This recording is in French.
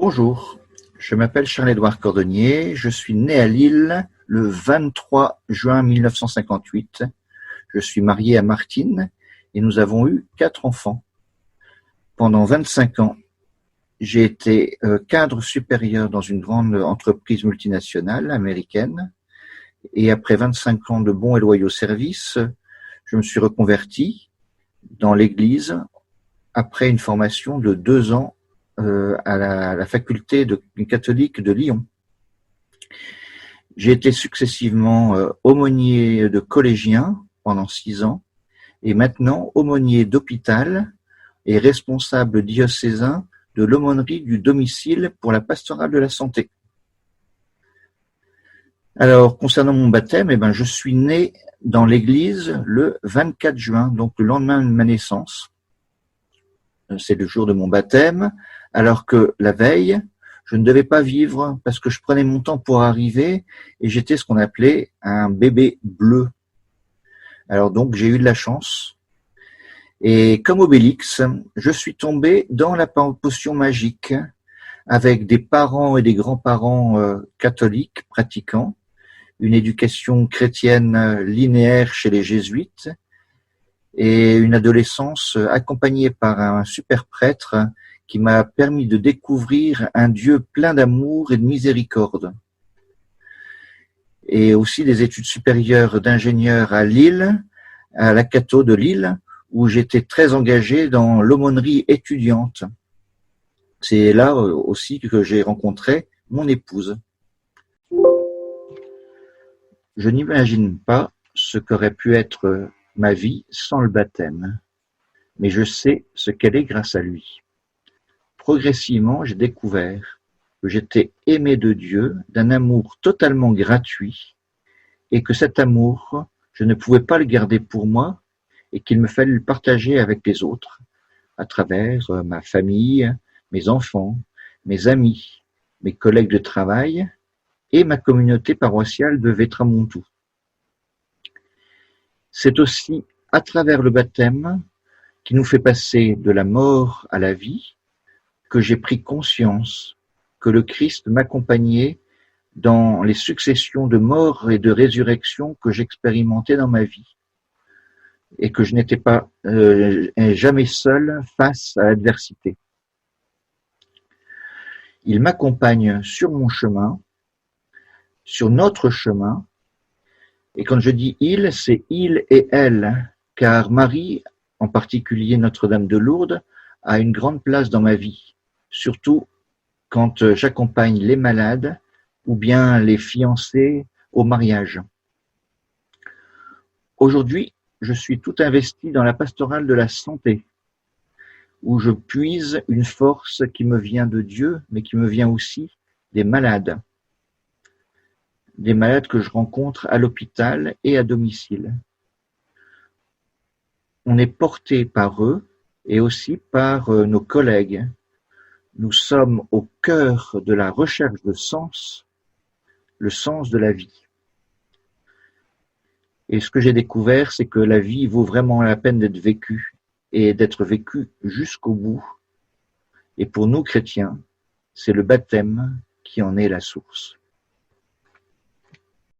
Bonjour, je m'appelle Charles-Édouard Cordonnier, je suis né à Lille le 23 juin 1958. Je suis marié à Martine et nous avons eu 4 enfants. Pendant 25 ans, j'ai été cadre supérieur dans une grande entreprise multinationale américaine et après 25 ans de bons et loyaux services, je me suis reconverti dans l'église après une formation de 2 ans à la faculté catholique de Lyon. J'ai été successivement aumônier de collégiens pendant 6 ans et maintenant aumônier d'hôpital et responsable diocésain de l'aumônerie du domicile pour la pastorale de la santé. Alors, concernant mon baptême, je suis né dans l'église le 24 juin, donc le lendemain de ma naissance. C'est le jour de mon baptême, alors que la veille, je ne devais pas vivre parce que je prenais mon temps pour arriver et j'étais ce qu'on appelait un bébé bleu. Alors donc, j'ai eu de la chance. Et comme Obélix, je suis tombé dans la potion magique avec des parents et des grands-parents catholiques pratiquants, une éducation chrétienne linéaire chez les jésuites et une adolescence accompagnée par un super prêtre qui m'a permis de découvrir un Dieu plein d'amour et de miséricorde. Et aussi des études supérieures d'ingénieur à Lille, à la Catho de Lille, où j'étais très engagé dans l'aumônerie étudiante. C'est là aussi que j'ai rencontré mon épouse. Je n'imagine pas ce qu'aurait pu être ma vie sans le baptême, mais je sais ce qu'elle est grâce à lui. Progressivement, j'ai découvert que j'étais aimé de Dieu d'un amour totalement gratuit et que cet amour, je ne pouvais pas le garder pour moi et qu'il me fallait le partager avec les autres à travers ma famille, mes enfants, mes amis, mes collègues de travail et ma communauté paroissiale de Vétramontou. C'est aussi à travers le baptême qui nous fait passer de la mort à la vie que j'ai pris conscience que le Christ m'accompagnait dans les successions de morts et de résurrections que j'expérimentais dans ma vie et que je n'étais pas jamais seul face à l'adversité. Il m'accompagne sur mon chemin, sur notre chemin, et quand je dis il, c'est il et elle, car Marie, en particulier Notre-Dame de Lourdes, a une grande place dans ma vie, surtout quand j'accompagne les malades ou bien les fiancés au mariage. Aujourd'hui, je suis tout investi dans la pastorale de la santé, où je puise une force qui me vient de Dieu, mais qui me vient aussi des malades que je rencontre à l'hôpital et à domicile. On est porté par eux et aussi par nos collègues. Nous sommes au cœur de la recherche de sens, le sens de la vie. Et ce que j'ai découvert, c'est que la vie vaut vraiment la peine d'être vécue et d'être vécue jusqu'au bout. Et pour nous chrétiens, c'est le baptême qui en est la source.